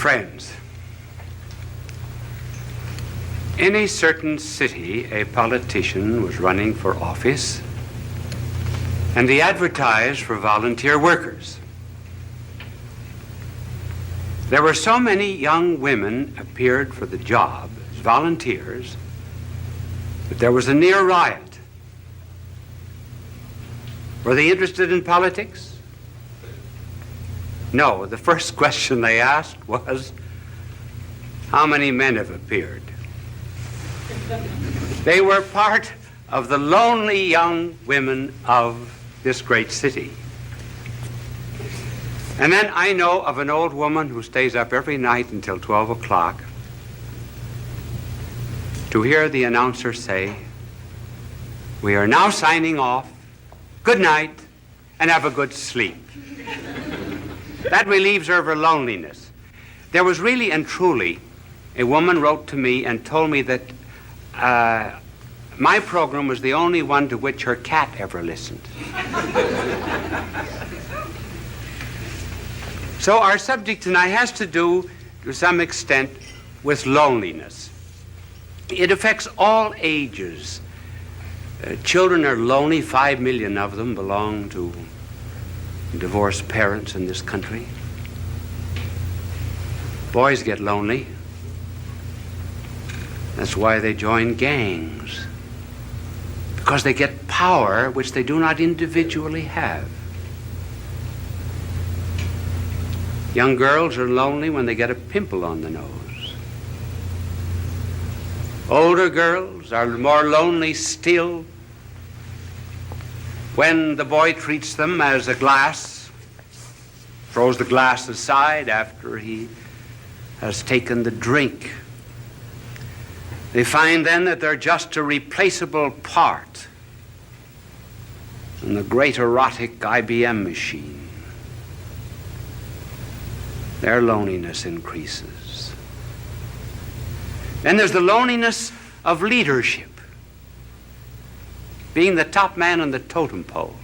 Friends, in a certain city, a politician was running for office, and he advertised for volunteer workers. There were so many young women appeared for the job as volunteers that there was a near riot. Were they interested in politics? No. The first question they asked was, how many men have appeared? They were part of the lonely young women of this great city. And then I know of an old woman who stays up every night until 12 o'clock to hear the announcer say, "We are now signing off. Good night, and have a good sleep." That relieves her of her loneliness. There was really and truly, a woman wrote to me and told me that my program was the only one to which her cat ever listened. So our subject tonight has to do, to some extent, with loneliness. It affects all ages. Children are lonely. 5 million of them belong to divorced parents in this country. Boys get lonely. That's why they join gangs, because they get power which they do not individually have. Young girls are lonely when they get a pimple on the nose. Older girls are more lonely still when the boy treats them as a glass, throws the glass aside after he has taken the drink. They find then that they're just a replaceable part in the great erotic IBM machine. Their loneliness increases. Then there's the loneliness of leadership, being the top man on the totem pole.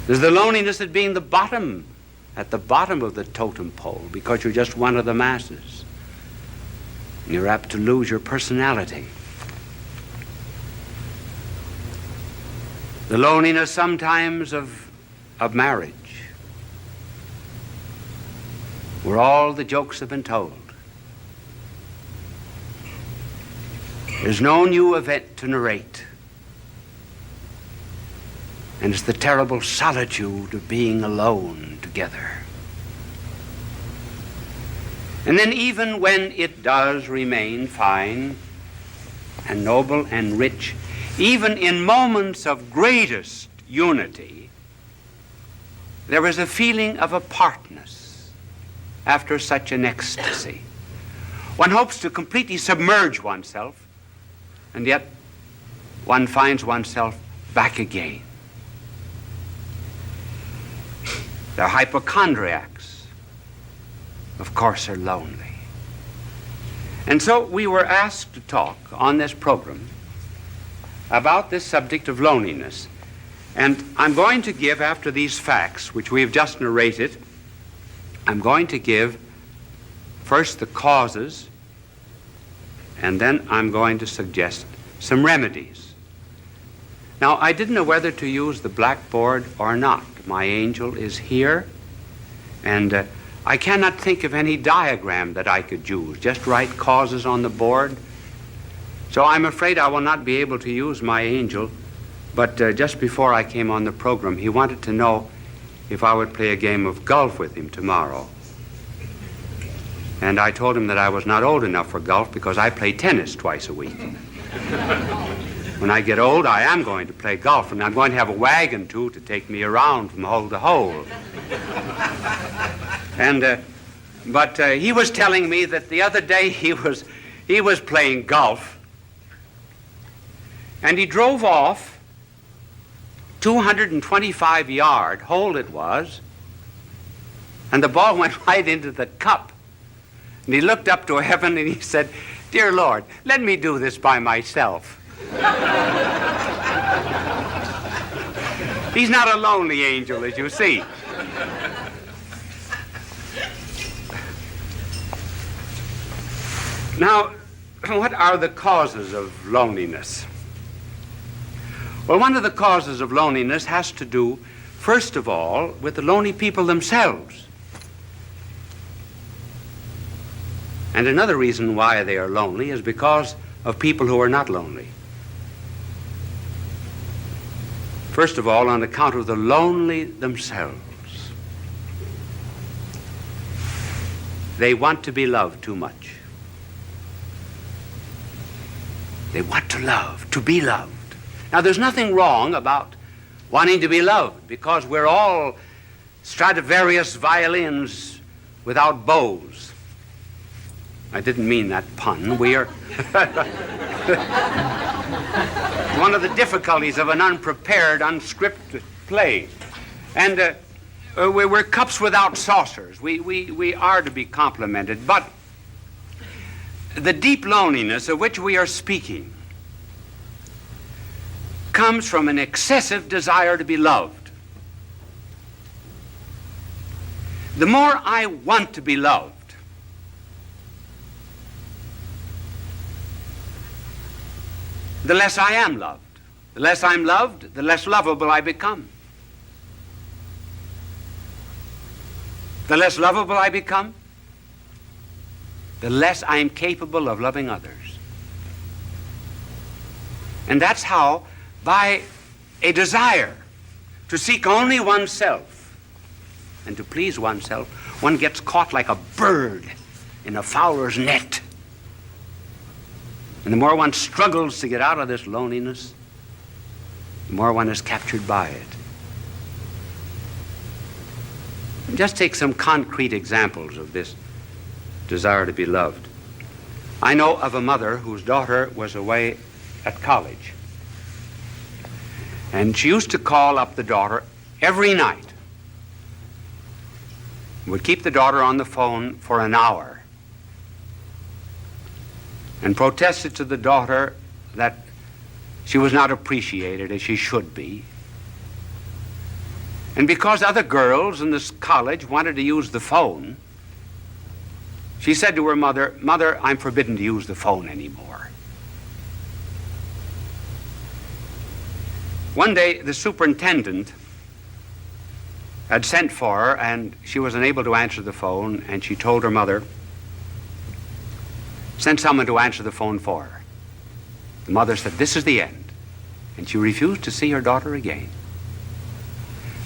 There's the loneliness of being at the bottom of the totem pole, because you're just one of the masses. You're apt to lose your personality. The loneliness sometimes of marriage, where all the jokes have been told. There's no new event to narrate. And it's the terrible solitude of being alone together. And then even when it does remain fine and noble and rich, even in moments of greatest unity, there is a feeling of apartness after such an ecstasy. One hopes to completely submerge oneself, and yet one finds oneself back again. The hypochondriacs, of course, are lonely. And so we were asked to talk on this program about this subject of loneliness. And I'm going to give, after these facts, which we have just narrated, I'm going to give first the causes, and then I'm going to suggest some remedies. Now, I didn't know whether to use the blackboard or not. My angel is here, and I cannot think of any diagram that I could use. Just write causes on the board. So I'm afraid I will not be able to use my angel, but just before I came on the program, he wanted to know if I would play a game of golf with him tomorrow. And I told him that I was not old enough for golf because I play tennis twice a week. When I get old, I am going to play golf, and I'm going to have a wagon, too, to take me around from hole to hole. But he was telling me that the other day he was playing golf, and he drove off 225-yard hole it was, and the ball went right into the cup. And he looked up to heaven and he said, "Dear Lord, let me do this by myself." He's not a lonely angel, as you see. Now, what are the causes of loneliness? Well, one of the causes of loneliness has to do, first of all, with the lonely people themselves. And another reason why they are lonely is because of people who are not lonely. First of all, on account of the lonely themselves. They want to be loved too much. They want to love, to be loved. Now, there's nothing wrong about wanting to be loved, because we're all Stradivarius violins without bows. I didn't mean that pun. We are one of the difficulties of an unprepared, unscripted play. And we're cups without saucers. We are to be complimented. But the deep loneliness of which we are speaking comes from an excessive desire to be loved. The more I want to be loved, the less I am loved. The less I'm loved, the less lovable I become. The less lovable I become, the less I am capable of loving others. And that's how, by a desire to seek only oneself and to please oneself, one gets caught like a bird in a fowler's net. And the more one struggles to get out of this loneliness, the more one is captured by it. Just take some concrete examples of this desire to be loved. I know of a mother whose daughter was away at college. And she used to call up the daughter every night. Would keep the daughter on the phone for an hour and protested to the daughter that she was not appreciated as she should be. And because other girls in this college wanted to use the phone, she said to her mother, "Mother, I'm forbidden to use the phone anymore." One day, the superintendent had sent for her, and she was unable to answer the phone, and she told her mother, "Send someone to answer the phone for her." The mother said, "This is the end." And she refused to see her daughter again.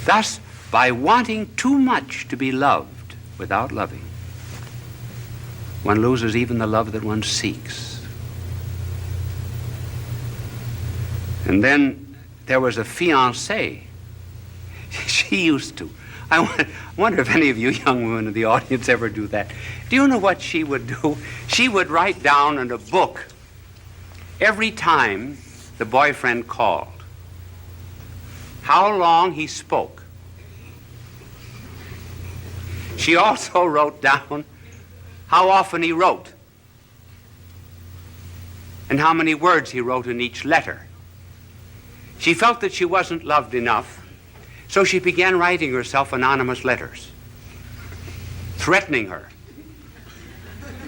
Thus, by wanting too much to be loved without loving, one loses even the love that one seeks. And then there was a fiancée. She used to. I wonder if any of you young women in the audience ever do that. Do you know what she would do? She would write down in a book every time the boyfriend called how long he spoke. She also wrote down how often he wrote and how many words he wrote in each letter. She felt that she wasn't loved enough, so she began writing herself anonymous letters, threatening her.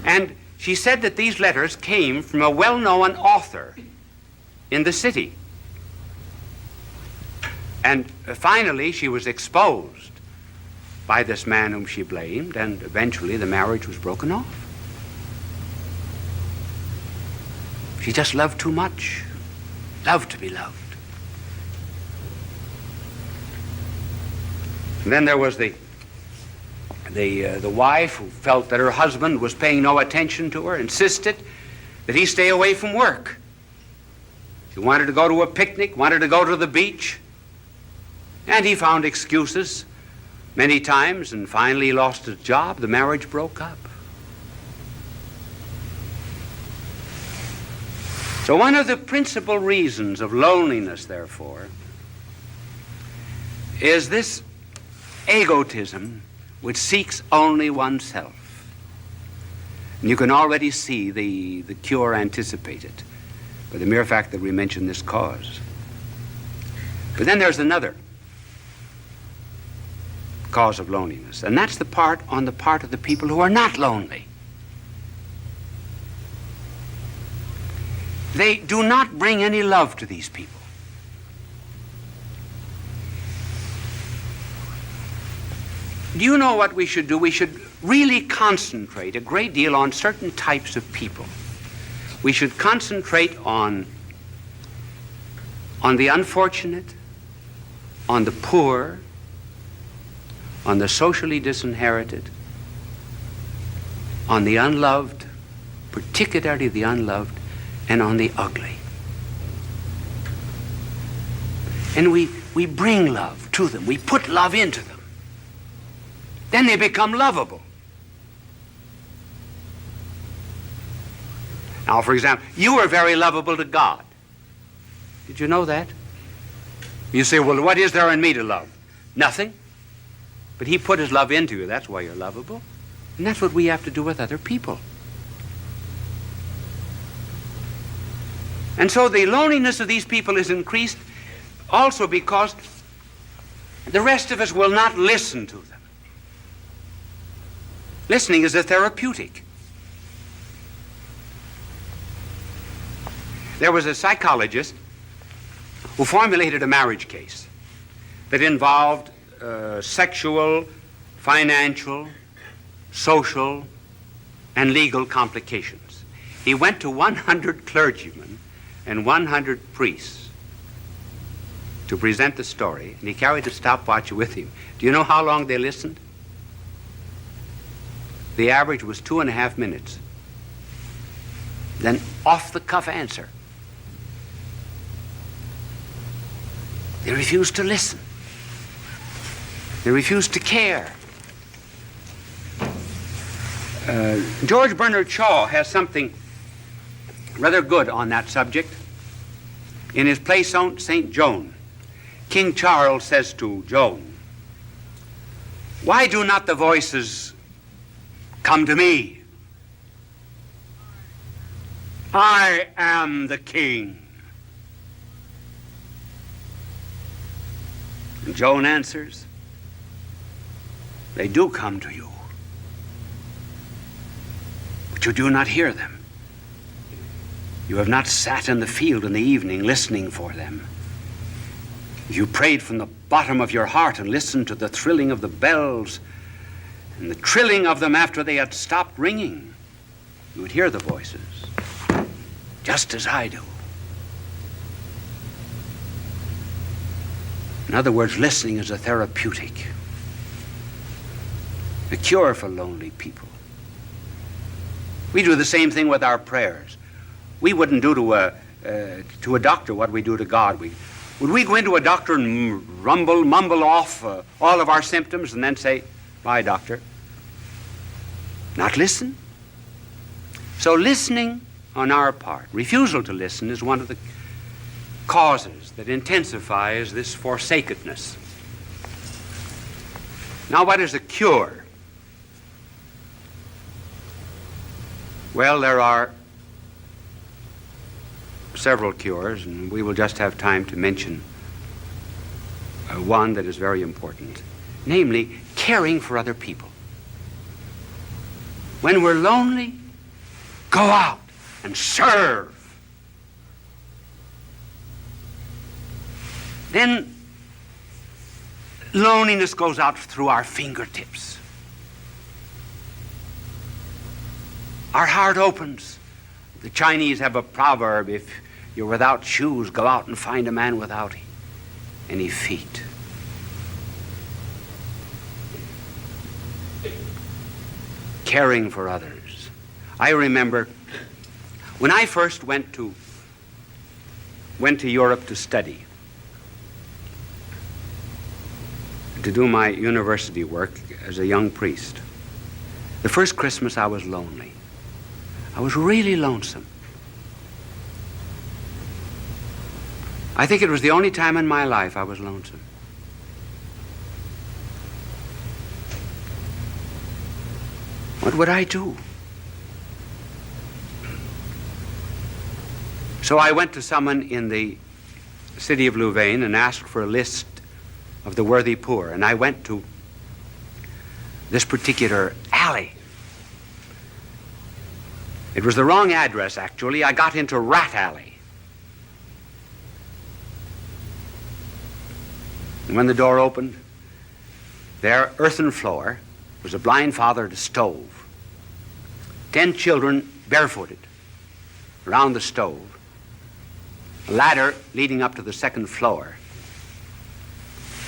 And she said that these letters came from a well-known author in the city. And finally, she was exposed by this man whom she blamed, and eventually the marriage was broken off. She just loved too much, loved to be loved. And then there was the wife who felt that her husband was paying no attention to her, insisted that he stay away from work. She wanted to go to a picnic, wanted to go to the beach, and he found excuses many times, and finally he lost his job. The marriage broke up. So one of the principal reasons of loneliness, therefore, is this egotism which seeks only oneself. And you can already see the cure anticipated by the mere fact that we mention this cause. But then there's another cause of loneliness, and that's on the part of the people who are not lonely. they do not bring any love to these people. Do you know what we should do? We should really concentrate a great deal on certain types of people. We should concentrate on the unfortunate, on the poor, on the socially disinherited, on the unloved, particularly the unloved, and on the ugly. And we bring love to them. We put love into them. Then they become lovable. Now, for example, you are very lovable to God. Did you know that? You say, well, what is there in me to love? Nothing. But he put his love into you. That's why you're lovable. And that's what we have to do with other people. And so the loneliness of these people is increased also because the rest of us will not listen to them. Listening is a therapeutic. There was a psychologist who formulated a marriage case that involved sexual, financial, social, and legal complications. He went to 100 clergymen and 100 priests to present the story, and he carried a stopwatch with him. Do you know how long they listened? The average was 2.5 minutes. Then off-the-cuff answer. They refused to listen. They refused to care. George Bernard Shaw has something rather good on that subject. In his play St. Joan, King Charles says to Joan, "Why do not the voices come to me? I am the king." And Joan answers, "They do come to you, but you do not hear them. You have not sat in the field in the evening listening for them. If you prayed from the bottom of your heart and listened to the thrilling of the bells and the trilling of them after they had stopped ringing, you would hear the voices, just as I do." In other words, listening is a therapeutic, a cure for lonely people. We do the same thing with our prayers. We wouldn't do to a doctor what we do to God. Would we go into a doctor and mumble off all of our symptoms and then say, "Bye, doctor"? Not listen. So listening on our part, refusal to listen, is one of the causes that intensifies this forsakenness. Now, what is a cure? Well, there are several cures, and we will just have time to mention one that is very important, namely caring for other people. When we're lonely, go out and serve. Then loneliness goes out through our fingertips. Our heart opens. The Chinese have a proverb, if you're without shoes, go out and find a man without any feet. Caring for others. I remember when I first went to Europe to study, to do my university work as a young priest. The first Christmas I was lonely. I was really lonesome. I think it was the only time in my life I was lonesome. What would I do? So I went to someone in the city of Louvain and asked for a list of the worthy poor, and I went to this particular alley. It was the wrong address, actually. I got into Rat Alley. And when the door opened, there, earthen floor, was a blind father at a stove. 10 children barefooted around the stove. A ladder leading up to the second floor.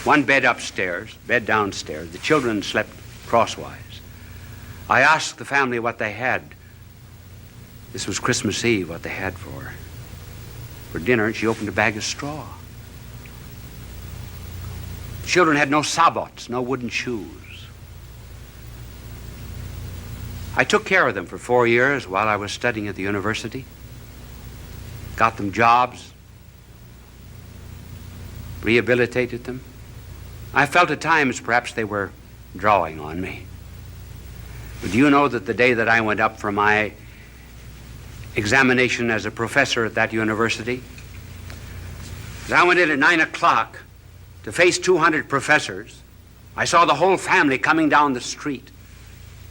One bed upstairs, bed downstairs. The children slept crosswise. I asked the family what they had. This was Christmas Eve, what they had for dinner, and she opened a bag of straw. The children had no sabots, no wooden shoes. I took care of them for 4 years while I was studying at the university. Got them jobs, rehabilitated them. I felt at times perhaps they were drawing on me. But do you know that the day that I went up for my examination as a professor at that university, as I went in at 9 o'clock to face 200 professors, I saw the whole family coming down the street.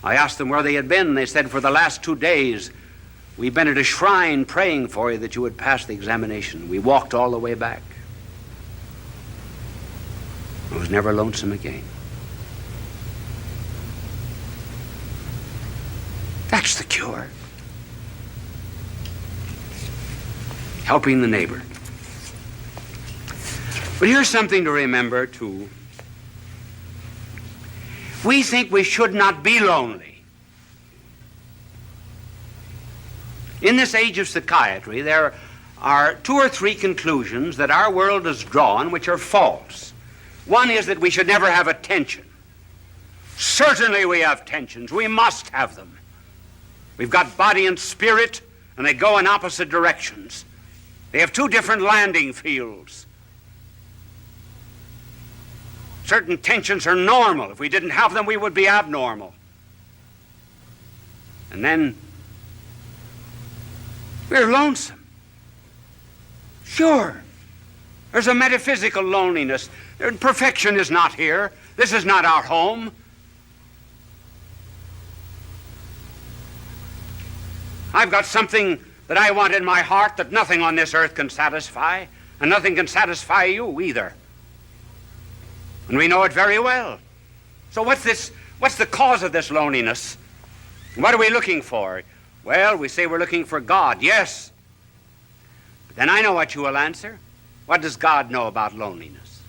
I asked them where they had been, and they said, for the last 2 days, we've been at a shrine praying for you that you would pass the examination. We walked all the way back. I was never lonesome again. That's the cure. Helping the neighbor. But here's something to remember, too. We think we should not be lonely. In this age of psychiatry, there are 2 or 3 conclusions that our world has drawn which are false. One is that we should never have a tension. Certainly we have tensions. We must have them. We've got body and spirit, and they go in opposite directions. They have 2 different landing fields. Certain tensions are normal. If we didn't have them, we would be abnormal. And then we're lonesome. Sure. There's a metaphysical loneliness. Perfection is not here. This is not our home. I've got something that I want in my heart that nothing on this earth can satisfy, and nothing can satisfy you either. And we know it very well. So what's the cause of this loneliness? What are we looking for? Well, we say we're looking for God, yes. But then I know what you will answer. What does God know about loneliness?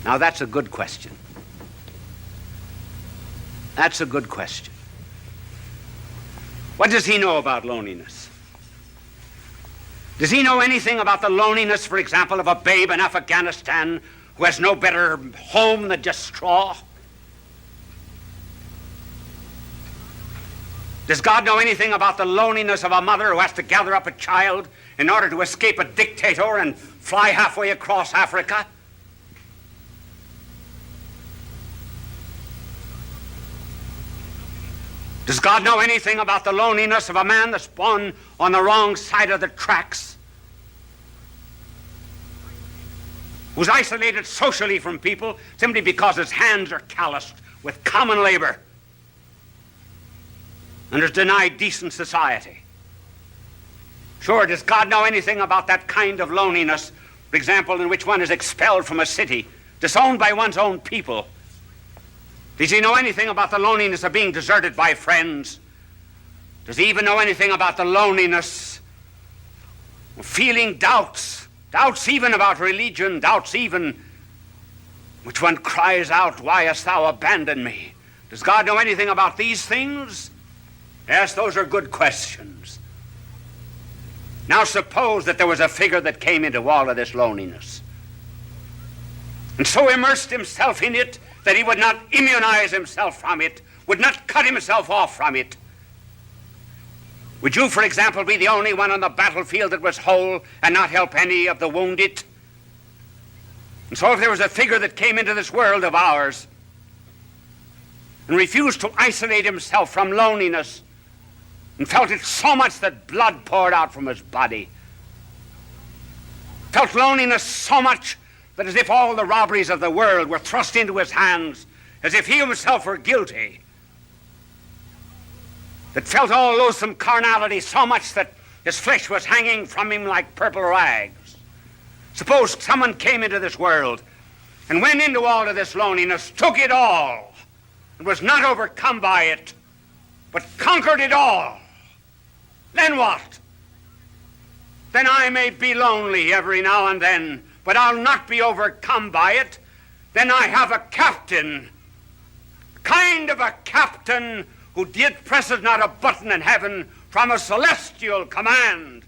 Now that's a good question. That's a good question. What does he know about loneliness? Does he know anything about the loneliness, for example, of a babe in Afghanistan who has no better home than just straw? Does God know anything about the loneliness of a mother who has to gather up a child in order to escape a dictator and fly halfway across Africa? Does God know anything about the loneliness of a man that's born on the wrong side of the tracks? Who's isolated socially from people simply because his hands are calloused with common labor and is denied decent society? Sure, does God know anything about that kind of loneliness, for example, in which one is expelled from a city, disowned by one's own people? Does he know anything about the loneliness of being deserted by friends? Does he even know anything about the loneliness of feeling doubts? Doubts even about religion, doubts even which one cries out, "Why hast thou abandoned me?" Does God know anything about these things? Yes, those are good questions. Now suppose that there was a figure that came into all of this loneliness and so immersed himself in it that he would not immunize himself from it, would not cut himself off from it. Would you, for example, be the only one on the battlefield that was whole and not help any of the wounded? And so if there was a figure that came into this world of ours and refused to isolate himself from loneliness and felt it so much that blood poured out from his body, felt loneliness so much that as if all the robberies of the world were thrust into his hands, as if he himself were guilty, that felt all loathsome carnality so much that his flesh was hanging from him like purple rags, Suppose someone came into this world and went into all of this loneliness, took it all, and was not overcome by it, but conquered it all. Then what? Then I may be lonely every now and then, but I'll not be overcome by it. Then I have a captain, kind of a captain who did presses not a button in heaven from a celestial command.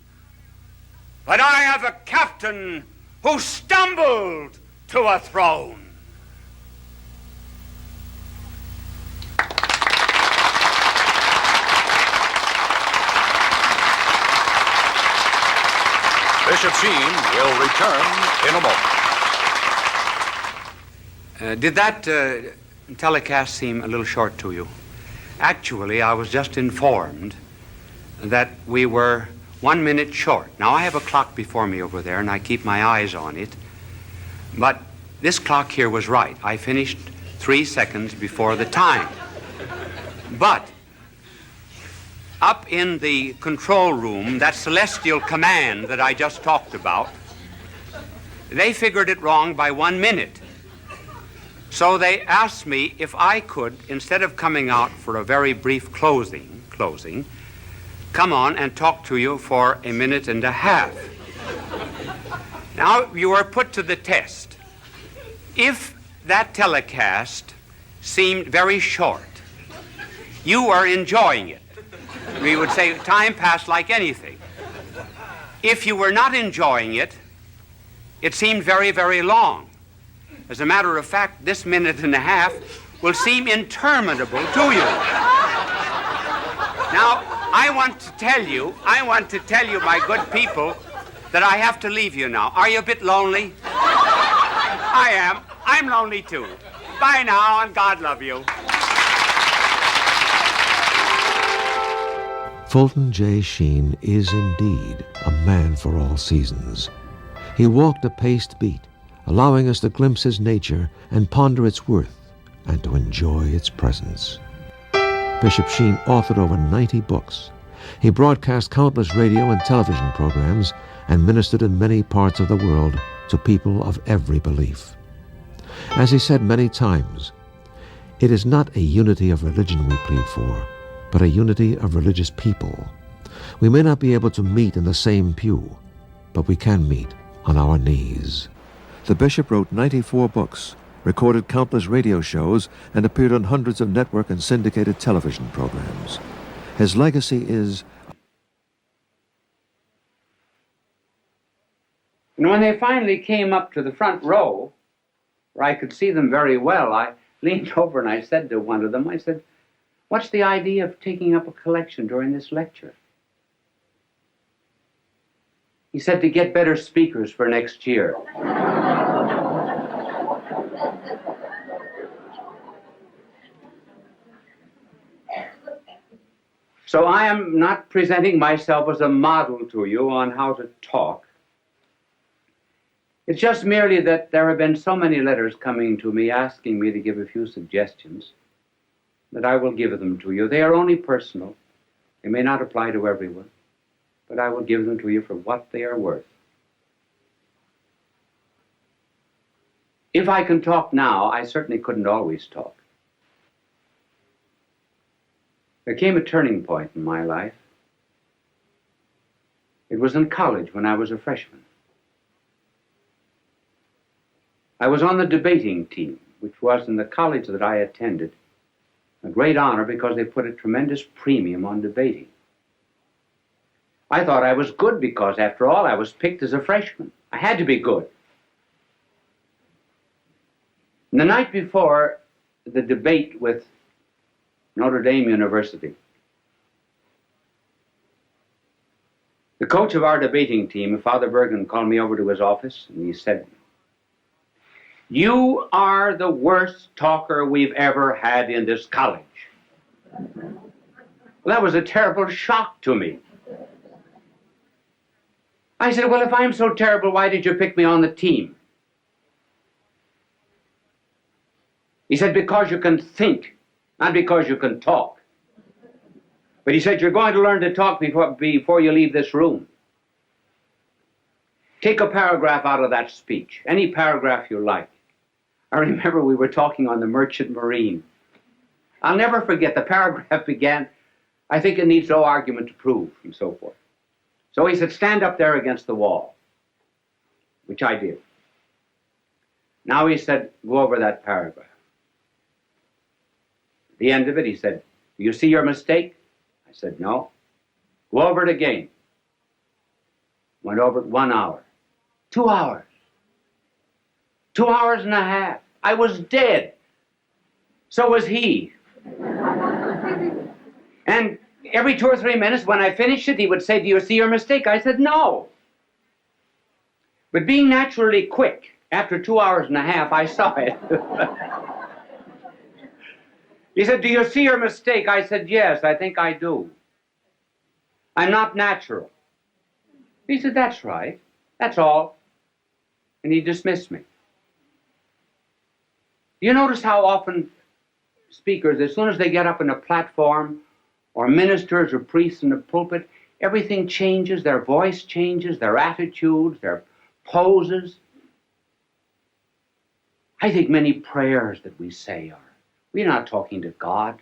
But I have a captain who stumbled to a throne. Bishop Sheen will return in a moment. Did that telecast seem a little short to you? Actually, I was just informed that we were 1 minute short. Now, I have a clock before me over there, and I keep my eyes on it. But this clock here was right. I finished 3 seconds before the time. But up in the control room, that celestial command that I just talked about, they figured it wrong by 1 minute. So they asked me if I could, instead of coming out for a very brief closing, come on and talk to you for 1.5 minutes. Now, you are put to the test. If that telecast seemed very short, you are enjoying it. We would say time passed like anything. If you were not enjoying it, it seemed very, very long. As a matter of fact, this 1.5 minutes will seem interminable to you. Now, I want to tell you, my good people, that I have to leave you now. Are you a bit lonely? I am. I'm lonely too. Bye now, and God love you. Fulton J.Sheen is indeed a man for all seasons. He walked a paced beat, allowing us to glimpse his nature and ponder its worth and to enjoy its presence. Bishop Sheen authored over 90 books. He broadcast countless radio and television programs and ministered in many parts of the world to people of every belief. As he said many times, it is not a unity of religion we plead for, but a unity of religious people. We may not be able to meet in the same pew, but we can meet on our knees. The bishop wrote 94 books, recorded countless radio shows, and appeared on hundreds of network and syndicated television programs. His legacy is... And when they finally came up to the front row, where I could see them very well, I leaned over and I said to one of them, I said, "What's the idea of taking up a collection during this lecture?" He said, "To get better speakers for next year." So I am not presenting myself as a model to you on how to talk. It's just merely that there have been so many letters coming to me asking me to give a few suggestions that I will give them to you. They are only personal. They may not apply to everyone, but I will give them to you for what they are worth. If I can talk now, I certainly couldn't always talk. There came a turning point in my life. It was in college when I was a freshman. I was on the debating team, which was in the college that I attended a great honor because they put a tremendous premium on debating. I thought I was good because, after all, I was picked as a freshman. I had to be good. And the night before the debate with Notre Dame University, the coach of our debating team, Father Bergen, called me over to his office and he said, "You are the worst talker we've ever had in this college." Well, that was a terrible shock to me. I said, "Well, if I'm so terrible, why did you pick me on the team?" He said, "Because you can think, not because you can talk." But he said, "You're going to learn to talk before you leave this room." Take a paragraph out of that speech, any paragraph you like. I remember we were talking on the Merchant Marine. I'll never forget, the paragraph began, I think it needs no argument to prove, and so forth. So he said, stand up there against the wall, which I did. Now he said, go over that paragraph. At the end of it, he said, do you see your mistake? I said, no. Go over it again. Went over it 1 hour. 2 hours. 2 hours and a half. I was dead. So was he. And every 2 or 3 minutes, when I finished it, he would say, do you see your mistake? I said, no. But being naturally quick, after 2 hours and a half, I saw it. He said, do you see your mistake? I said, yes, I think I do. I'm not natural. He said, that's right. That's all. And he dismissed me. You notice how often speakers, as soon as they get up on a platform, or ministers or priests in the pulpit, everything changes, their voice changes, their attitudes, their poses. I think many prayers that we say are, we're not talking to God.